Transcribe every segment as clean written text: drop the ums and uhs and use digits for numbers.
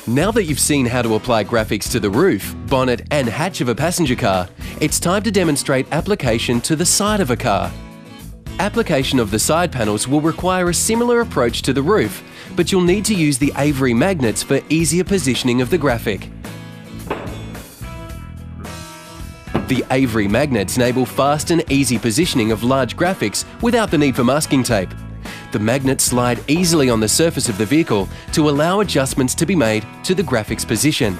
Now that you've seen how to apply graphics to the roof, bonnet and hatch of a passenger car, it's time to demonstrate application to the side of a car. Application of the side panels will require a similar approach to the roof, but you'll need to use the Avery magnets for easier positioning of the graphic. The Avery magnets enable fast and easy positioning of large graphics without the need for masking tape. The magnets slide easily on the surface of the vehicle to allow adjustments to be made to the graphic's position.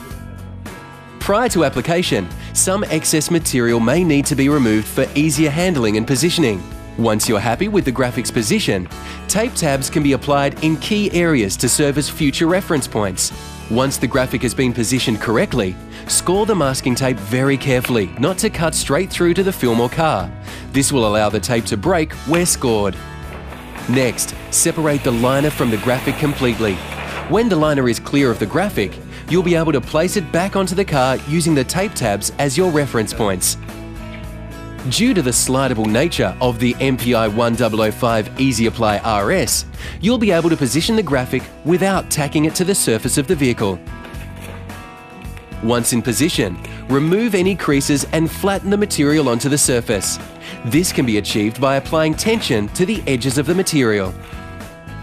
Prior to application, some excess material may need to be removed for easier handling and positioning. Once you're happy with the graphic's position, tape tabs can be applied in key areas to serve as future reference points. Once the graphic has been positioned correctly, score the masking tape very carefully not to cut straight through to the film or car. This will allow the tape to break where scored. Next, separate the liner from the graphic completely. When the liner is clear of the graphic, you'll be able to place it back onto the car using the tape tabs as your reference points. Due to the slidable nature of the MPI 1005 Easy Apply RS, you'll be able to position the graphic without tacking it to the surface of the vehicle. Once in position, remove any creases and flatten the material onto the surface. This can be achieved by applying tension to the edges of the material.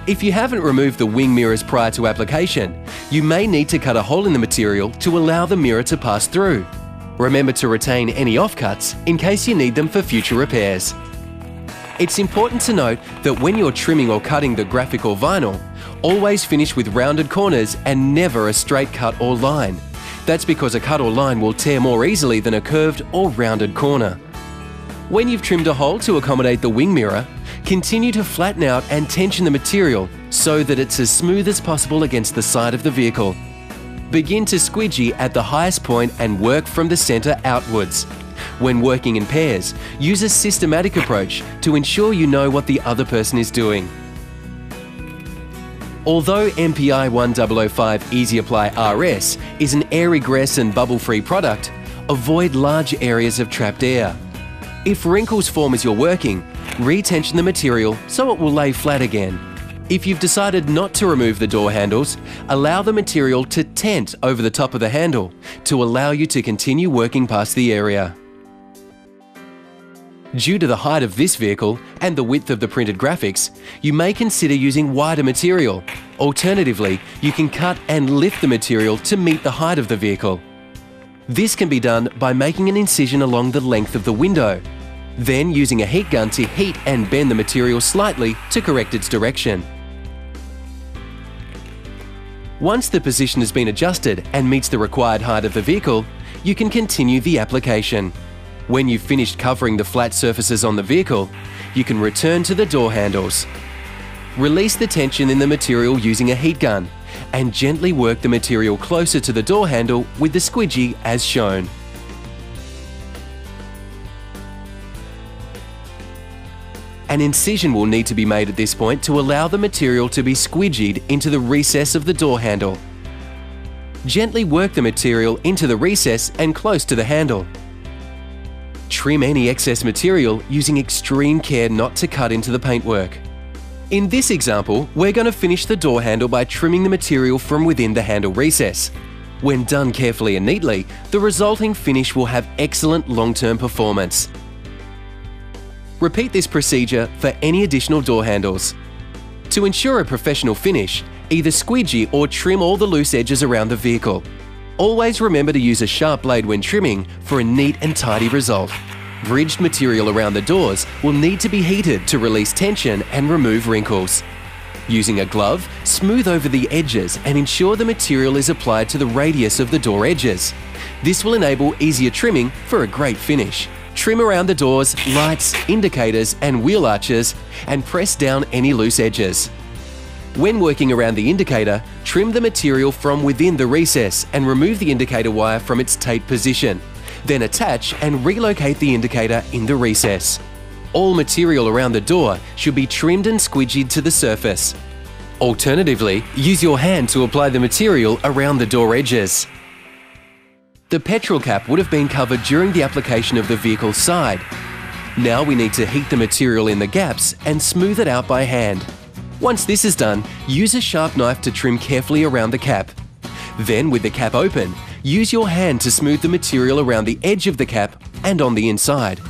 If you haven't removed the wing mirrors prior to application, you may need to cut a hole in the material to allow the mirror to pass through. Remember to retain any offcuts in case you need them for future repairs. It's important to note that when you're trimming or cutting the graphic or vinyl, always finish with rounded corners and never a straight cut or line. That's because a cut or line will tear more easily than a curved or rounded corner. When you've trimmed a hole to accommodate the wing mirror, continue to flatten out and tension the material so that it's as smooth as possible against the side of the vehicle. Begin to squidgy at the highest point and work from the center outwards. When working in pairs, use a systematic approach to ensure you know what the other person is doing. Although MPI 1005 Easy Apply RS is an air egress and bubble-free product, avoid large areas of trapped air. If wrinkles form as you're working, retension the material so it will lay flat again. If you've decided not to remove the door handles, allow the material to tent over the top of the handle to allow you to continue working past the area. Due to the height of this vehicle and the width of the printed graphics, you may consider using wider material. Alternatively, you can cut and lift the material to meet the height of the vehicle. This can be done by making an incision along the length of the window, then using a heat gun to heat and bend the material slightly to correct its direction. Once the position has been adjusted and meets the required height of the vehicle, you can continue the application. When you've finished covering the flat surfaces on the vehicle, you can return to the door handles. Release the tension in the material using a heat gun and gently work the material closer to the door handle with the squidgy as shown. An incision will need to be made at this point to allow the material to be squidgied into the recess of the door handle. Gently work the material into the recess and close to the handle. Trim any excess material using extreme care not to cut into the paintwork. In this example, we're going to finish the door handle by trimming the material from within the handle recess. When done carefully and neatly, the resulting finish will have excellent long-term performance. Repeat this procedure for any additional door handles. To ensure a professional finish, either squidgy or trim all the loose edges around the vehicle. Always remember to use a sharp blade when trimming for a neat and tidy result. Bridged material around the doors will need to be heated to release tension and remove wrinkles. Using a glove, smooth over the edges and ensure the material is applied to the radius of the door edges. This will enable easier trimming for a great finish. Trim around the doors, lights, indicators and wheel arches and press down any loose edges. When working around the indicator, trim the material from within the recess and remove the indicator wire from its tape position. Then attach and relocate the indicator in the recess. All material around the door should be trimmed and squidgied to the surface. Alternatively, use your hand to apply the material around the door edges. The petrol cap would have been covered during the application of the vehicle's side. Now we need to heat the material in the gaps and smooth it out by hand. Once this is done, use a sharp knife to trim carefully around the cap. Then, with the cap open, use your hand to smooth the material around the edge of the cap and on the inside.